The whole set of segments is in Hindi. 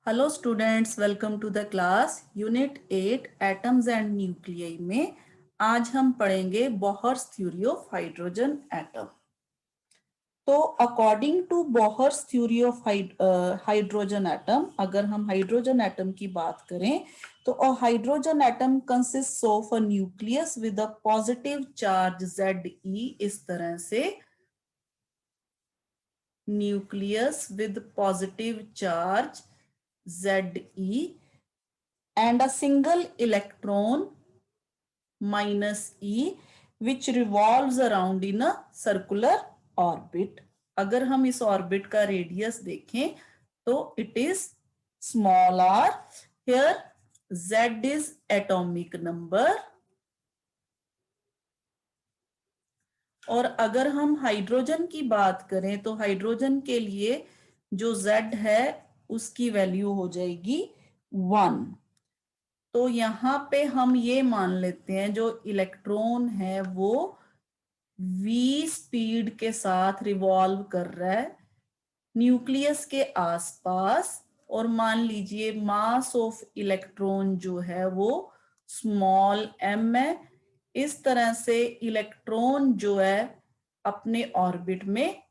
Hello students, welcome to the class unit 8 atoms and nuclei में आज हम पढ़ेंगे Bohr's theory of hydrogen atom. तो according to Bohr's theory of hydrogen atom, अगर हम हाइड्रोजन एटम की बात करें तो a hydrogen atom consists of a nucleus with a positive charge Ze। इस तरह से nucleus with positive charge Ze and a single electron -e which revolves around in a circular orbit। अगर हम इस ऑर्बिट का रेडियस देखें तो it is small r. Here z is atomic number. और अगर हम हाइड्रोजन की बात करें तो हाइड्रोजन के लिए जो z है उसकी वैल्यू हो जाएगी 1। तो यहाँ पे हम ये मान लेते हैं जो इलेक्ट्रॉन है वो v स्पीड के साथ रिवॉल्व कर रहा है न्यूक्लियस के आसपास। और मान लीजिए मास ऑफ इलेक्ट्रॉन जो है वो स्मॉल m है। इस तरह से इलेक्ट्रॉन जो है अपने ऑर्बिट में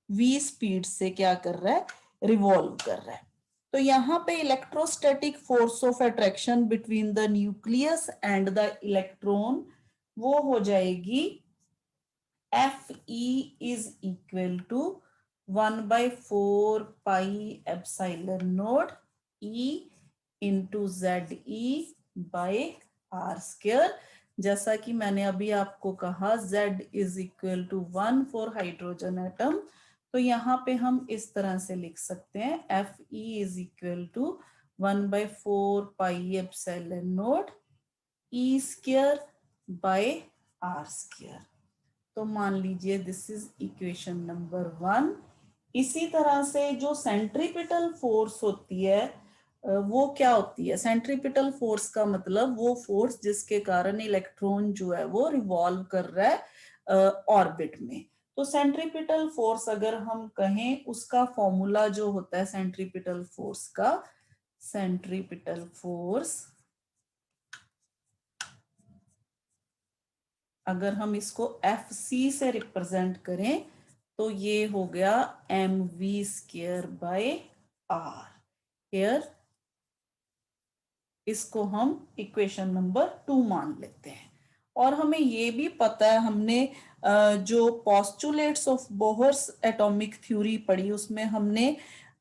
v स्पीड से क्या कर रहा है, रिवॉल्व कर रहा है। तो यहाँ पे electrostatic force of attraction between the nucleus and the electron वो हो जाएगी Fe is equal to 1/4 pi epsilon naught E into Ze by r square। जैसा कि मैंने अभी आपको कहा Z is equal to 1 for hydrogen atom, तो यहाँ पे हम इस तरह से लिख सकते हैं Fe is equal to 1/4 pi epsilon naught E square by r square। तो मान लीजिए दिस इज इक्वेशन नंबर 1। इसी तरह से जो सेंट्रीपिटल फोर्स होती है वो क्या होती है? सेंट्रीपिटल फोर्स का मतलब वो फोर्स जिसके कारण इलेक्ट्रॉन जो है वो रिवॉल्व कर रहा है ऑर्बिट में। तो सेंट्रीपिटल फोर्स अगर हम कहें उसका फॉर्मूला जो होता है सेंट्रीपिटल फोर्स का, सेंट्रीपिटल फोर्स अगर हम इसको Fc से रिप्रेजेंट करें तो ये हो गया mv² बाय r। हियर इसको हम इक्वेशन नंबर 2 मान लेते हैं। और हमें ये भी पता है, हमने जो postulates of Bohr's atomic theory पढ़ी उसमें हमने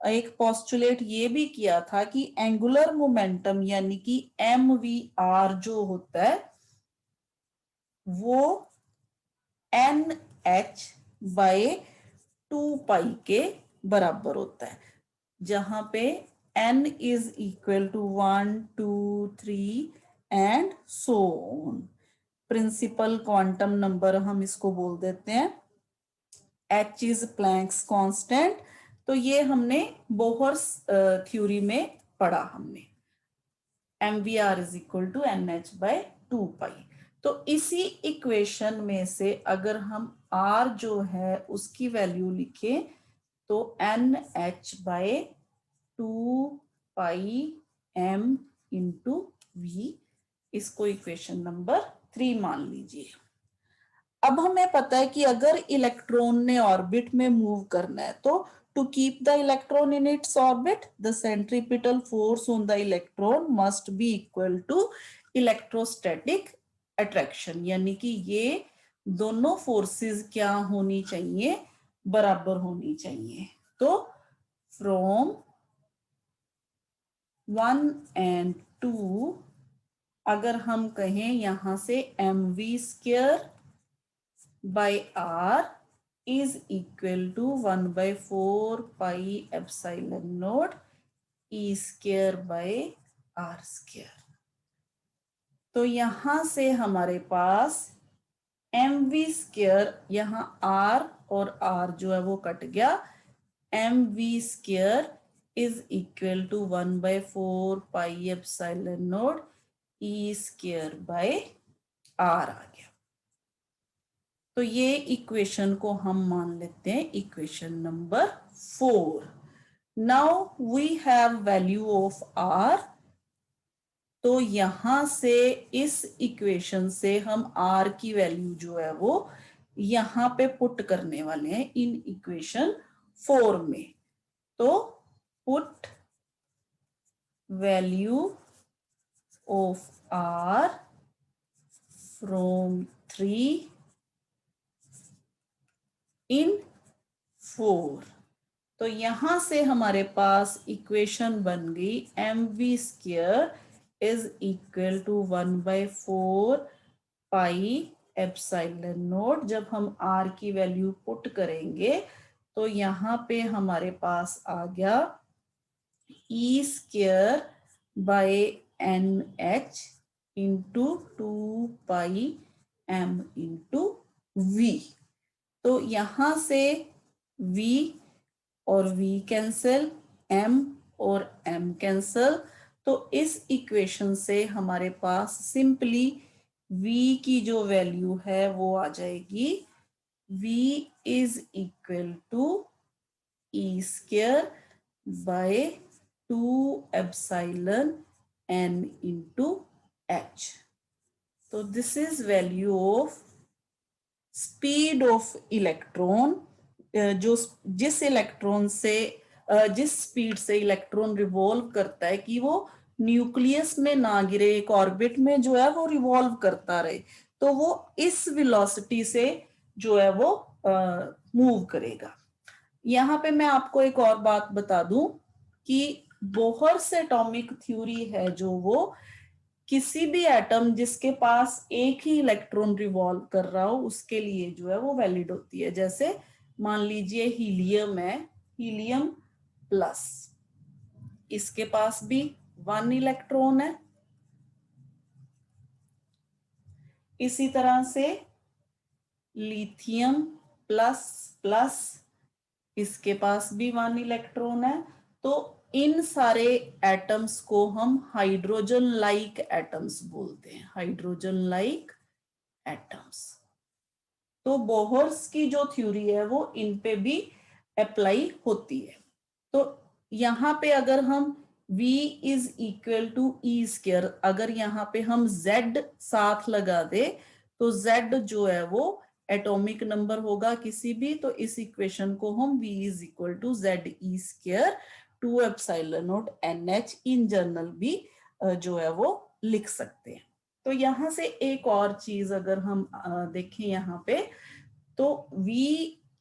एक पोस्टुलेट ये भी किया था कि एंगुलर मोमेंटम यानी कि mvr जो होता है वो NH बाय 2 पाई के बराबर होता है, जहां पे n is equal to 1 2 3 and so on. Principal quantum number हम इसको बोल देते हैं। H is Planck's constant. तो ये हमने बोहर्स थ्योरी में पढ़ा हमने। mvr is equal to NH by 2 pi. तो इसी इक्वेशन में से अगर हम r जो है उसकी वैल्यू लिखें तो NH by 2 pi m into v, इसको इक्वेशन नंबर 3 मान लीजिए। अब हमें पता है कि अगर इलेक्ट्रॉन ने ऑर्बिट में मूव करना है तो to keep the electron in its orbit the centripetal force on the electron must be equal to electrostatic attraction। यानी कि ये दोनों फोर्सेस क्या होनी चाहिए, बराबर होनी चाहिए। तो फ्रॉम 1 एंड 2 अगर हम कहें यहां से mv² by r is equal to 1/4 pi epsilon naught E square by r square। तो यहां से हमारे पास mv², यहाँ r और r जो है वो कट गया, mv² is equal to 1/4 pi epsilon naught E square by r आ गया। तो ये इक्वेशन को हम मान लेते हैं equation number 4। Now we have value of r. तो यहां से इस इक्वेशन से हम आर की वैल्यू जो है वो यहां पे पुट करने वाले हैं इन इक्वेशन 4 में। तो put value of r from 3 in 4। तो यहां से हमारे पास इक्वेशन बन गई m v square is equal to 1/4 pi epsilon naught. जब हम आर की वैल्यू पुट करेंगे तो यहाँ पे हमारे पास आ गया e square by n h into 2 pi m into v. तो यहां से v और v कैंसिल, m और m कैंसिल। तो इस इक्वेशन से हमारे पास सिंपली v की जो वैल्यू है वो आ जाएगी v is equal to e square by 2 epsilon n into h। तो this is value of speed of electron. जो जिस इलेक्ट्रॉन से जिस स्पीड से इलेक्ट्रॉन रिवॉल्व करता है कि वो न्यूक्लियस में ना गिरे, एक ऑर्बिट में जो है वो रिवॉल्व करता रहे, तो वो इस वेलोसिटी से जो है वो मूव करेगा। यहाँ पे मैं आपको एक और बात बता दूं कि बोहर्स एटॉमिक थ्योरी है जो वो किसी भी एटम जिसके पास एक ही इलेक्ट्रॉन रिवॉल्व कर रहा हो उसके लिए जो है वो वैलिड होती है। जैसे मान लीजिए हीलियम है, हीलियम प्लस, इसके पास भी 1 इलेक्ट्रॉन है। इसी तरह से लिथियम प्लस प्लस, इसके पास भी 1 इलेक्ट्रॉन है। तो इन सारे एटम्स को हम हाइड्रोजन लाइक एटम्स बोलते हैं, हाइड्रोजन लाइक एटम्स। तो बोहर्स की जो थ्योरी है वो इन पे भी अप्लाई होती है। तो यहाँ पे अगर हम V is equal to e square, अगर यहाँ पे हम Z साथ लगा दे तो Z जो है वो एटॉमिक नंबर होगा किसी भी, तो इस इक्वेशन को हम V is equal to Z e square 2 epsilon naught NH in general भी जो है वो लिख सकते हैं। तो यहां से एक और चीज अगर हम देखें यहाँ पे, तो v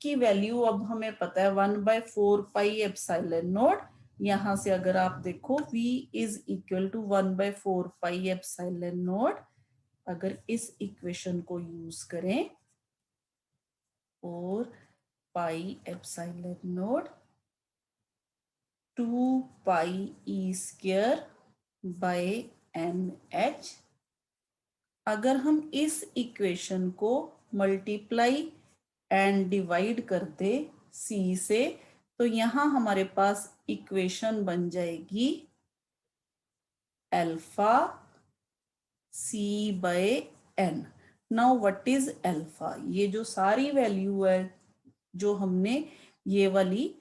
की वैल्यू अब हमें पता है 1/4 पाई एप्सिलॉन नॉट। यहां से अगर आप देखो v is equal to 1/4 pi epsilon naught, अगर इस इक्वेशन को यूज करें 4 pi epsilon naught 2 pi e square by n h, अगर हम इस इक्वेशन को मल्टीप्लाई एंड डिवाइड कर दे c से, तो यहां हमारे पास इक्वेशन बन जाएगी alpha c by n। Now what is alpha? ये जो सारी वैल्यू है जो हमने ये वाली,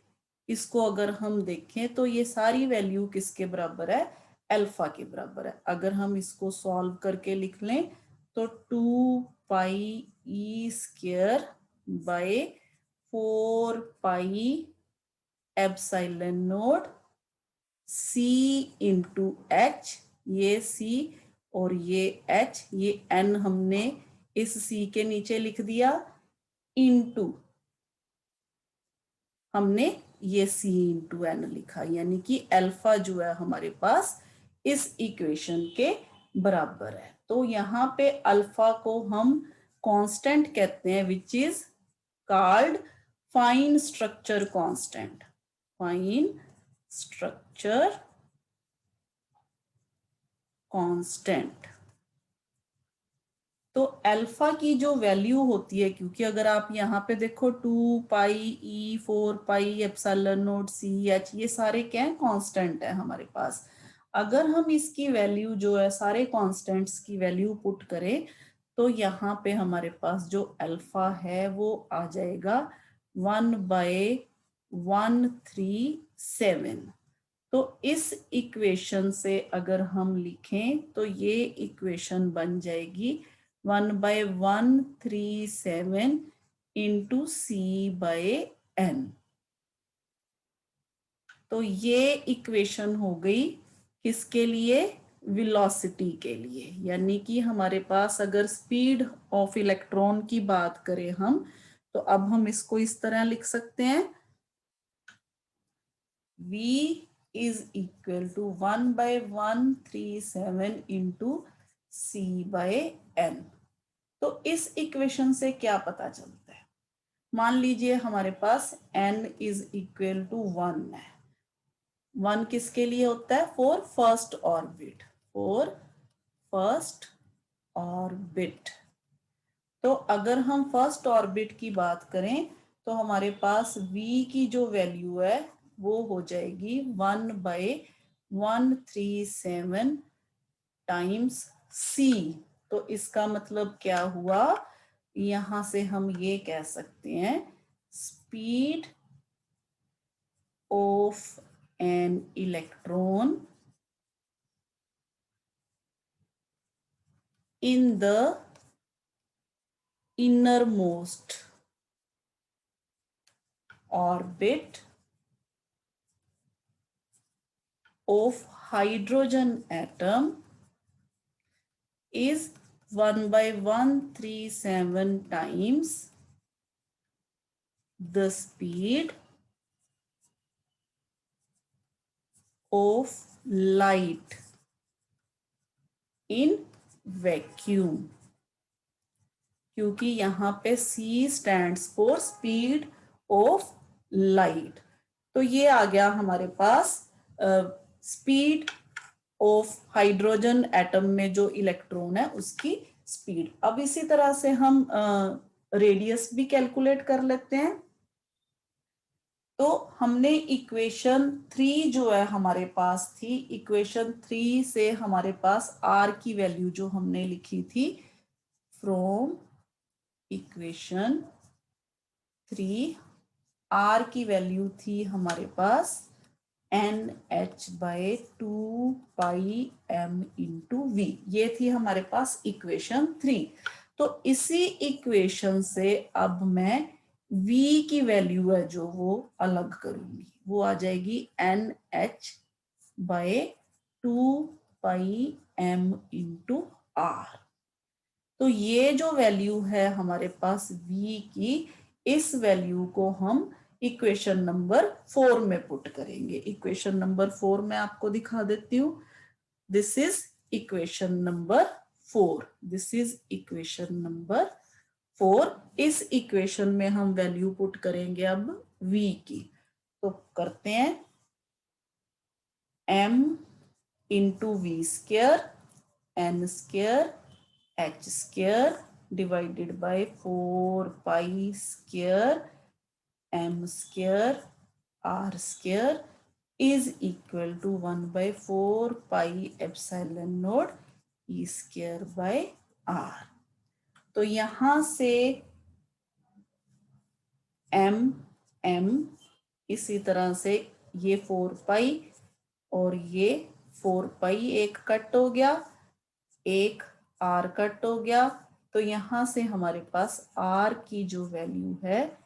इसको अगर हम देखें तो ये सारी वैल्यू किसके बराबर है? अल्फा के बराबर है। अगर हम इसको सॉल्व करके लिख लें तो 2 pi e square by 4 pi epsilon naught c into h, ये c और ये h, ये n हमने इस c के नीचे लिख दिया, इंटू हमने ये c इंटू एन लिखा, यानी कि अल्फा जो है हमारे पास इस इक्वेशन के बराबर है। तो यहाँ पे अल्फा को हम कांस्टेंट कहते हैं which is called fine structure constant, fine structure constant. तो अल्फा की जो वैल्यू होती है, क्योंकि अगर आप यहाँ पे देखो 2 pi e 4 pi epsilon naught c h, ये सारे क्या है? कांस्टेंट है हमारे पास। अगर हम इसकी वैल्यू जो है सारे कांस्टेंट्स की वैल्यू पुट करें तो यहाँ पे हमारे पास जो अल्फा है वो आ जाएगा 1/13 7। तो इस इक्वेशन से अगर हम लिखें तो ये इक्वेशन बन जाएगी 1/137 इंटू C/n। तो ये इक्वेशन हो गई किसके लिए? वेलोसिटी के लिए। यानी कि हमारे पास अगर स्पीड ऑफ इलेक्ट्रॉन की बात करें हम, तो अब हम इसको इस तरह लिख सकते हैं, V is equal to 1/137 into C/n। तो इस इक्वेशन से क्या पता चलता है? मान लीजिए हमारे पास n इज इक्वल टू 1 है। 1 किसके लिए होता है? For first orbit, for first orbit. तो अगर हम फर्स्ट ऑर्बिट की बात करें तो हमारे पास v की जो वैल्यू है वो हो जाएगी 1/137 टाइम्स c। तो इसका मतलब क्या हुआ? यहां से हम ये कह सकते हैं, speed of an electron in the innermost orbit of hydrogen atom is 1/137 times the speed of light in vacuum। क्योंकि यहाँ पे C stands for speed of light. तो ये आ गया हमारे पास स्पीड ऑफ हाइड्रोजन एटम में जो इलेक्ट्रॉन है उसकी स्पीड। अब इसी तरह से हम रेडियस भी कैलकुलेट कर लेते हैं। तो हमने इक्वेशन 3 जो है हमारे पास थी, इक्वेशन 3 से हमारे पास r की वैल्यू जो हमने लिखी थी, फ्रॉम इक्वेशन 3 r की वैल्यू थी हमारे पास NH/2πm इंटू v। ये थी हमारे पास इक्वेशन 3। तो इसी इक्वेशन से अब मैं v की वैल्यू है जो वो अलग करूंगी, वो आ जाएगी NH/2πm इंटू r। तो ये जो वैल्यू है हमारे पास v की, इस वैल्यू को हम इक्वेशन नंबर 4 में पुट करेंगे। इक्वेशन नंबर 4 में आपको दिखा देती हूँ। This is equation number 4। This is equation number 4। इस इक्वेशन में हम वैल्यू पुट करेंगे अब v की। तो करते हैं, m into v square n square h square divided by 4 square m square r square is equal to 1/4 e square by r। तो यहां से m इसी तरह से ये 4 और ये 4 एक कट हो गया, एक r कट हो गया। तो यहां से हमारे पास r की जो वैल्यू है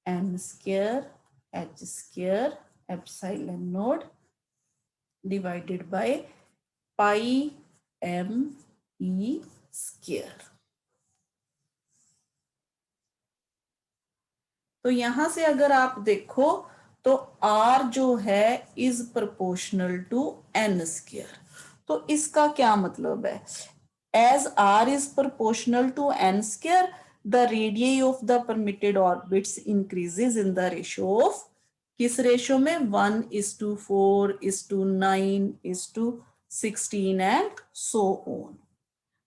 m square h square epsilon not divided by m e square. तो यहां से अगर आप देखो तो r जो है is proportional to n square. तो इसका क्या मतलब है? As r is proportional to n square, the radii of the permitted orbits increases in the ratio of, किस रेशियो में? 1:4:9:16 एंड सो ऑन।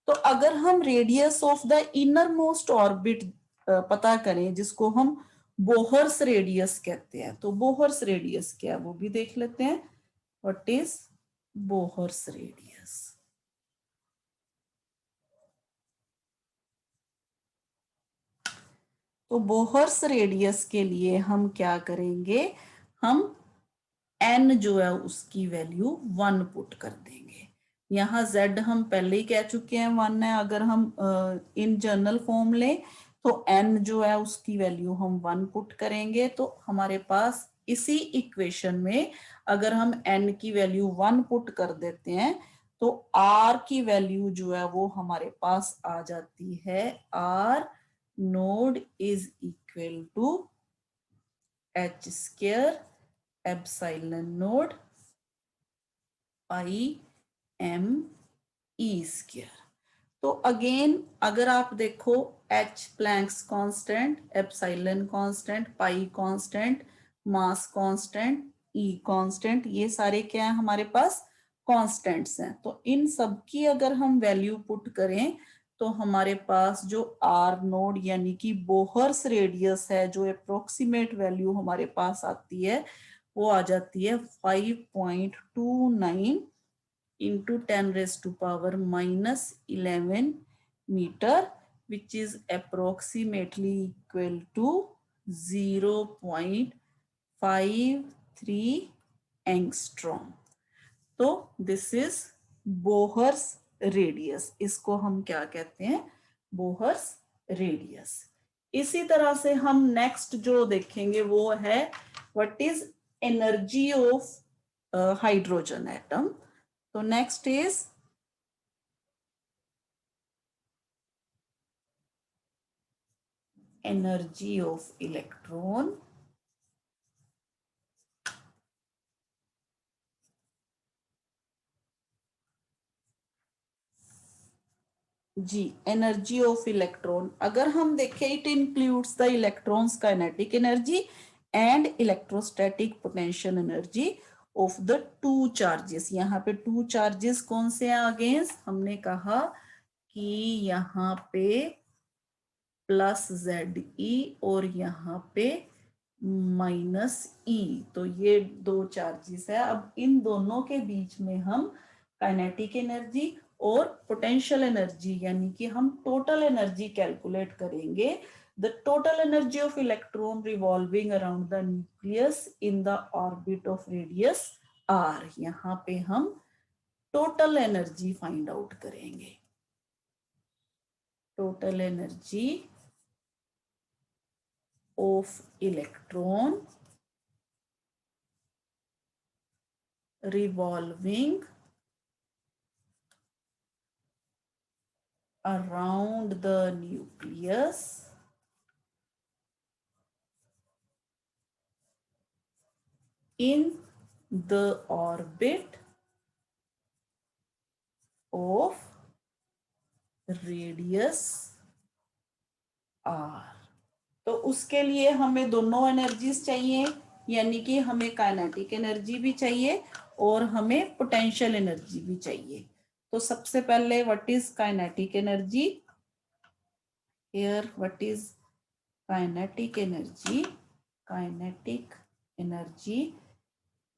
तो अगर हम radius of the inner most orbit पता करें, जिसको हम बोहर्स रेडियस कहते हैं, तो बोहर्स रेडियस क्या है वो भी देख लेते हैं। What is Bohr's radius? तो बोहर्स रेडियस के लिए हम क्या करेंगे? हम n जो है उसकी वैल्यू 1 पुट कर देंगे। यहाँ z हम पहले ही कह चुके हैं 1 है। अगर हम इन जनरल फॉर्म लें तो n जो है उसकी वैल्यू हम 1 पुट करेंगे, तो हमारे पास इसी इक्वेशन में अगर हम n की वैल्यू 1 पुट कर देते हैं तो r की वैल्यू जो है वो हमारे पास आ जाती है, r naught is equal to h square epsilon naught pi m e square. तो अगेन अगर आप देखो h Planck's constant, epsilon constant, pi constant, mass constant, e constant, ये सारे क्या है हमारे पास कांस्टेंट्स हैं। तो इन सब की अगर हम वैल्यू पुट करें तो हमारे पास जो r नोड यानी कि बोहर्स रेडियस है, जो अप्रोक्सीमेट वैल्यू हमारे पास आती है वो आ जाती है 5.29 into 10 raised to power minus 11 meter, which is approximately equal to 0.53 angstrom. तो दिस इज बोहर्स रेडियस, इसको हम क्या कहते हैं, बोहर्स रेडियस। इसी तरह से हम नेक्स्ट जो देखेंगे वो है what is energy of hydrogen atom. तो next is energy of electron. जी, एनर्जी ऑफ इलेक्ट्रॉन अगर हम देखें it includes the electron's kinetic energy and electrostatic potential energy of the two charges. यहाँ पे टू चार्जेस कौन से हैं अगेंस्ट, हमने कहा कि यहाँ पे प्लस ZE और यहाँ पे माइनस E, तो ये दो चार्जेस है। अब इन दोनों के बीच में हम काइनेटिक एनर्जी और पोटेंशियल एनर्जी यानी कि हम टोटल एनर्जी कैलकुलेट करेंगे। The total energy of electron revolving around the nucleus in the orbit of radius r। यहाँ पे हम टोटल एनर्जी फाइंड आउट करेंगे। Total energy of electron revolving around the nucleus in the orbit of radius r। तो उसके लिए हमें दोनों एनर्जीज चाहिए, यानी कि हमें काइनेटिक एनर्जी भी चाहिए और हमें पोटेंशियल एनर्जी भी चाहिए। तो सबसे पहले what is kinetic energy, here what is kinetic energy. Kinetic energy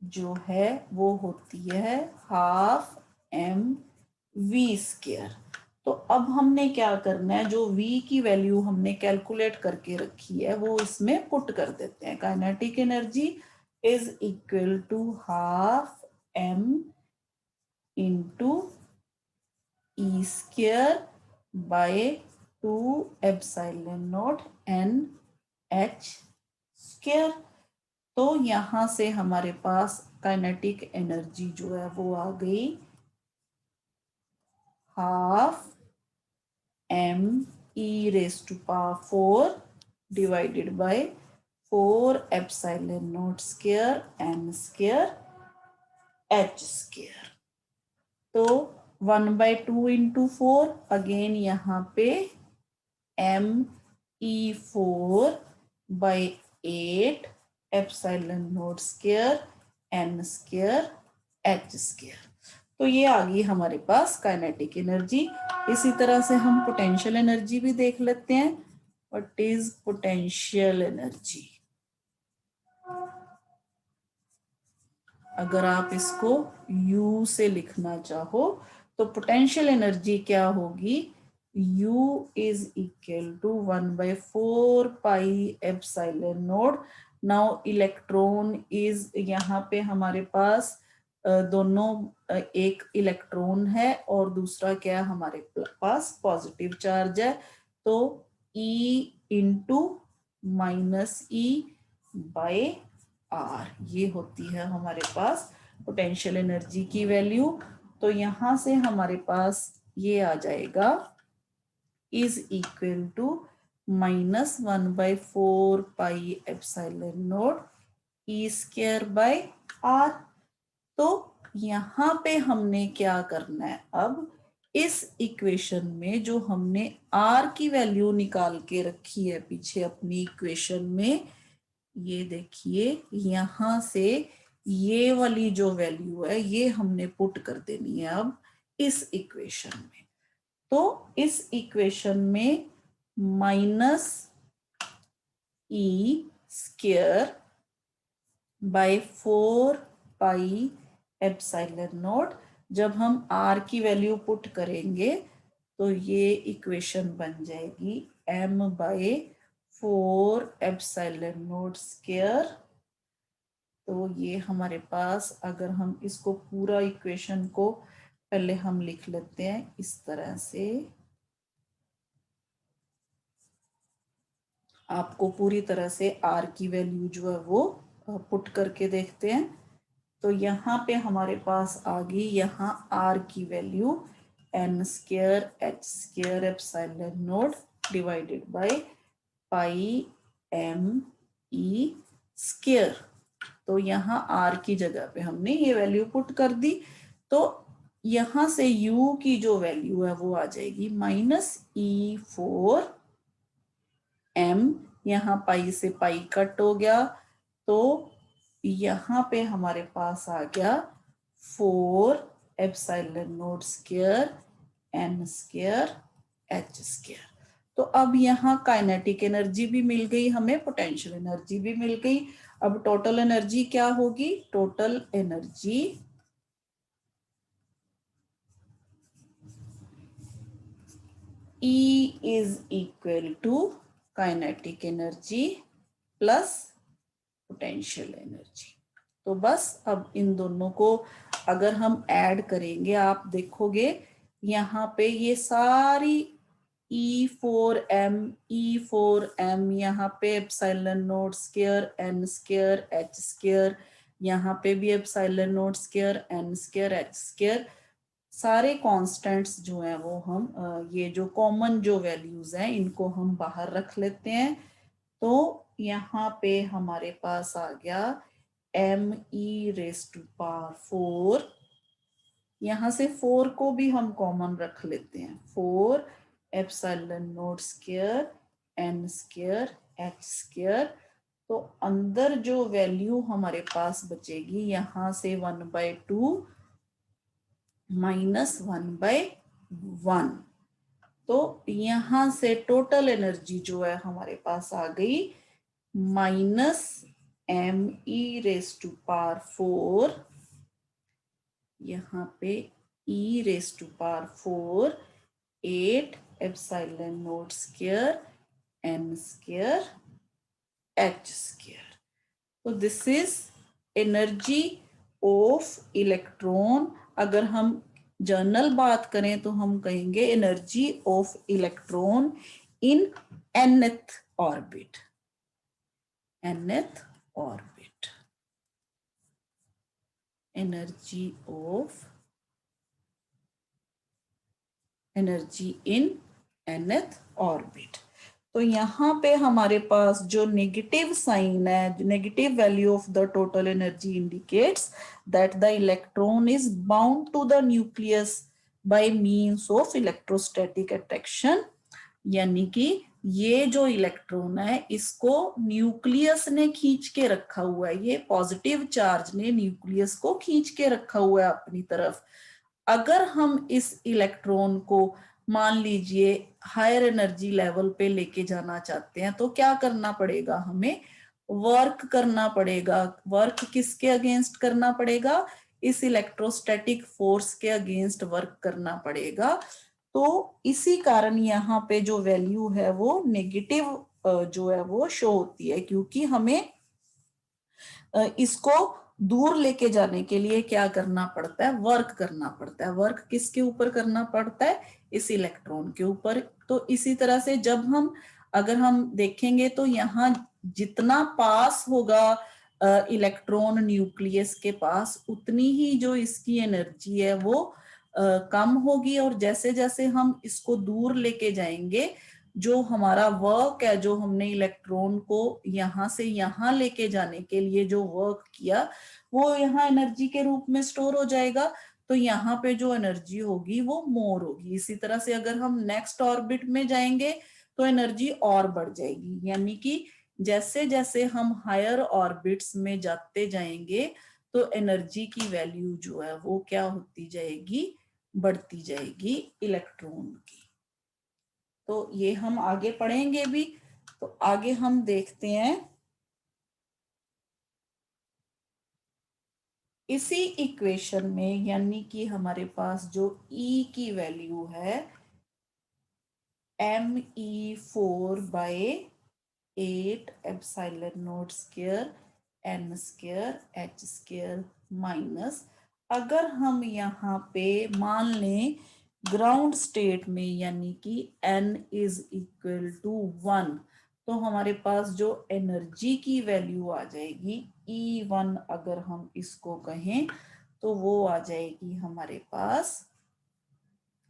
जो है वो होती है हाफ mv स्क्वायर। तो अब हमने क्या करना है, जो v की वैल्यू हमने कैलकुलेट करके रखी है वो इसमें पुट कर देते हैं। Kinetic energy is equal to half m into e square by 2 epsilon naught NH square. तो यहां से हमारे पास काइनेटिक एनर्जी जो है वो आ गई half m e raised to power 4 divided by 4 epsilon naught square n square h square। तो 1/2 into 4 अगेन यहाँ पे m e 4 by 8 epsilon naught square n square h square। तो ये आ गई हमारे पास काइनेटिक एनर्जी। इसी तरह से हम पोटेंशियल एनर्जी भी देख लेते हैं। व्हाट इज पोटेंशियल एनर्जी, अगर आप इसको U से लिखना चाहो तो पोटेंशियल एनर्जी क्या होगी, U is equal to 1/4 pi epsilon naught now electron is, यहाँ पे हमारे पास दोनों एक इलेक्ट्रॉन है और दूसरा क्या है, हमारे पास पॉजिटिव चार्ज है, तो E into minus e by r, ये होती है हमारे पास पोटेंशियल एनर्जी की वैल्यू। तो यहां से हमारे पास ये आ जाएगा is equal to -1/4 pi epsilon naught e square by r. तो यहाँ पे हमने क्या करना है, अब इस इक्वेशन में जो हमने आर की वैल्यू निकाल के रखी है पीछे अपनी इक्वेशन में, ये देखिए यहां से ये वाली जो वैल्यू है ये हमने पुट कर देनी है अब इस इक्वेशन में। तो इस इक्वेशन में माइनस ई square bye 4 pi epsilon naught, जब हम आर की वैल्यू पुट करेंगे तो ये इक्वेशन बन जाएगी m/4 एप्सिलॉन नॉट स्क्वायर। तो ये हमारे पास, अगर हम इसको पूरा इक्वेशन को पहले हम लिख लेते हैं इस तरह से, आपको पूरी तरह से आर की वैल्यू जो है वो पुट करके देखते हैं। तो यहाँ पे हमारे पास आ गई यहाँ आर की value n square h square epsilon not divided by pi m e square. तो यहाँ आर की जगह पे हमने ये वैल्यू पुट कर दी, तो यहां से u की जो वैल्यू है वो आ जाएगी -e4 m, यहाँ पाई से पाई कट हो गया, तो यहाँ पे हमारे पास आ गया 4 epsilon naught square n square h square. तो अब यहाँ काइनेटिक एनर्जी भी मिल गई हमें, पोटेंशियल एनर्जी भी मिल गई। अब टोटल एनर्जी क्या होगी, total energy E is equal to kinetic energy plus potential energy. तो बस अब इन दोनों को अगर हम ऐड करेंगे, आप देखोगे यहाँ पे ये सारी E4m यहाँ पे epsilon naught square n square h square, यहाँ पे भी epsilon naught square n square h square, सारे कांस्टेंट्स जो हैं वो हम ये जो कॉमन जो वैल्यूज हैं इनको हम बाहर रख लेते हैं। तो यहाँ पे हमारे पास आ गया me⁴, यहाँ से 4 को भी हम कॉमन रख लेते हैं, 4 epsilon naught square n square h square. तो अंदर जो वैल्यू हमारे पास बचेगी यहाँ से 1/2 -1/1, तो यहां से टोटल एनर्जी जो है हमारे पास आ गई -me⁴, यहाँ पे e⁴ 8 epsilon naught square n square h square. तो this is energy of electron. अगर हम जनरल बात करें तो हम कहेंगे energy of electron in nth orbit, nth orbit, energy of energy in nth orbit. तो यहाँ पे हमारे पास जो नेगेटिव साइन है, negative value of the total energy indicates that the electron is bound to the nucleus by means of electrostatic attraction, यानी कि ये जो इलेक्ट्रॉन है इसको न्यूक्लियस ने खींच के रखा हुआ है, ये पॉजिटिव चार्ज ने न्यूक्लियस को खींच के रखा हुआ है अपनी तरफ। अगर हम इस इलेक्ट्रॉन को मान लीजिए हायर एनर्जी लेवल पे लेके जाना चाहते हैं तो क्या करना पड़ेगा, हमें वर्क करना पड़ेगा। वर्क किसके अगेंस्ट करना पड़ेगा, इस इलेक्ट्रोस्टैटिक फोर्स के अगेंस्ट वर्क करना पड़ेगा। तो इसी कारण यहाँ पे जो वैल्यू है वो नेगेटिव जो है वो शो होती है, क्योंकि हमें इसको दूर लेके जाने के लिए क्या करना पड़ता है, वर्क करना पड़ता है। वर्क किसके ऊपर करना पड़ता है, इस इलेक्ट्रॉन के ऊपर। तो इसी तरह से जब हम अगर हम देखेंगे तो यहाँ जितना पास होगा इलेक्ट्रॉन न्यूक्लियस के पास, उतनी ही जो इसकी एनर्जी है वो कम होगी। और जैसे जैसे हम इसको दूर लेके जाएंगे, जो हमारा वर्क है, जो हमने इलेक्ट्रॉन को यहाँ से यहाँ लेके जाने के लिए जो वर्क किया, वो यहाँ एनर्जी के रूप में स्टोर हो जाएगा। तो यहाँ पे जो एनर्जी होगी वो मोर होगी। इसी तरह से अगर हम नेक्स्ट ऑर्बिट में जाएंगे तो एनर्जी और बढ़ जाएगी। यानी कि जैसे जैसे हम हायर ऑर्बिट्स में जाते जाएंगे तो एनर्जी की वैल्यू जो है वो क्या होती जाएगी, बढ़ती जाएगी इलेक्ट्रॉन की। तो ये हम आगे पढ़ेंगे भी। तो आगे हम देखते हैं इसी इक्वेशन में, यानी कि हमारे पास जो E की वैल्यू है me4/8 epsilon naught square n square h square minus, अगर हम यहाँ पे मान लें ग्राउंड स्टेट में, यानी कि n इज इक्वल टू 1, तो हमारे पास जो एनर्जी की वैल्यू आ जाएगी E1, अगर हम इसको कहें तो वो आ जाएगी हमारे पास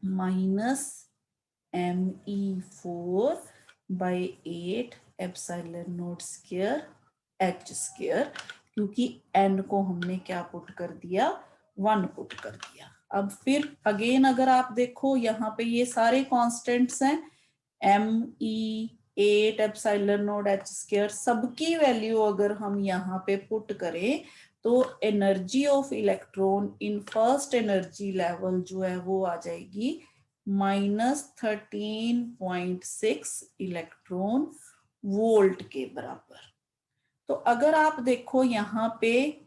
-me4/8 epsilon naught square h square, क्योंकि n को हमने क्या पुट कर दिया, 1 पुट कर दिया। अब फिर अगेन अगर आप देखो यहाँ पे ये सारे कांस्टेंट्स हैं, me8 epsilon not h square, सबकी वैल्यू अगर हम यहाँ पे पुट करें तो energy of electron in first energy level जो है वो आ जाएगी -13.6 इलेक्ट्रॉन वोल्ट के बराबर। तो अगर आप देखो यहाँ पे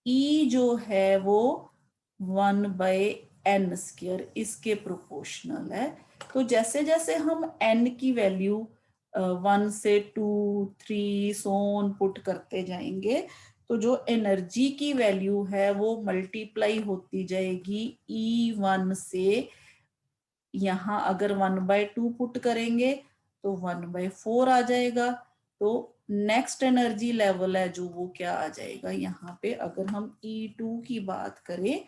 E जो है वो 1/n स्क्वायर इसके प्रोपोर्शनल है। तो जैसे जैसे हम n की वैल्यू 1 से 2, 3 सोन पुट करते जाएंगे तो जो एनर्जी की वैल्यू है वो मल्टीप्लाई होती जाएगी E1 से। यहाँ अगर 1/2 पुट करेंगे तो 1/4 आ जाएगा। तो नेक्स्ट एनर्जी लेवल है जो वो क्या आ जाएगा, यहाँ पे अगर हम E2 की बात करें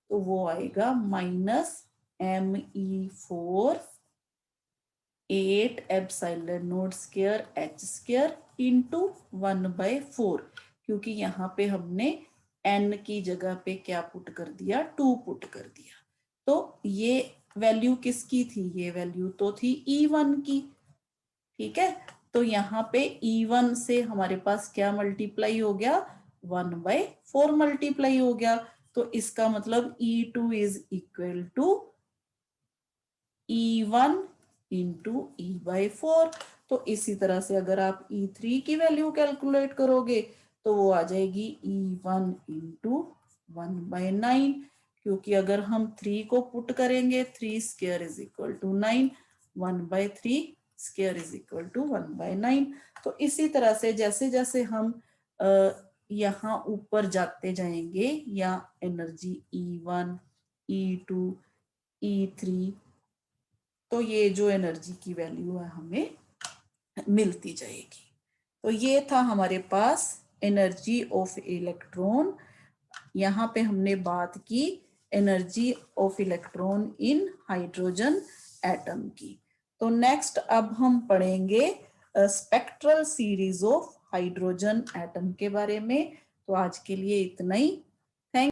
तो वो आएगा -me4/8 epsilon naught square h square into 1/4, क्योंकि यहाँ पे हमने n की जगह पे क्या पुट कर दिया, 2 पुट कर दिया। तो ये वैल्यू किसकी थी, ये वैल्यू तो थी E1 की। ठीक है, तो यहाँ पे E1 से हमारे पास क्या मल्टीप्लाई हो गया, 1/4 मल्टीप्लाई हो गया। तो इसका मतलब E2 is equal to E1 into E/4। तो इसी तरह से अगर आप E3 की वैल्यू कैलकुलेट करोगे तो वो आ जाएगी E1 इंटू 1/9, क्योंकि अगर हम 3 को पुट करेंगे 3 square is equal to 9, 1/3 square is equal to 1/9। तो इसी तरह से जैसे जैसे हम यहाँ ऊपर जाते जाएंगे या एनर्जी E1, E2, E3, तो ये जो एनर्जी की वैल्यू है हमें मिलती जाएगी। तो ये था हमारे पास एनर्जी ऑफ इलेक्ट्रॉन। यहाँ पे हमने बात की energy of electron in hydrogen atom की। तो नेक्स्ट अब हम पढ़ेंगे spectral series of hydrogen atom के बारे में। तो आज के लिए इतना ही।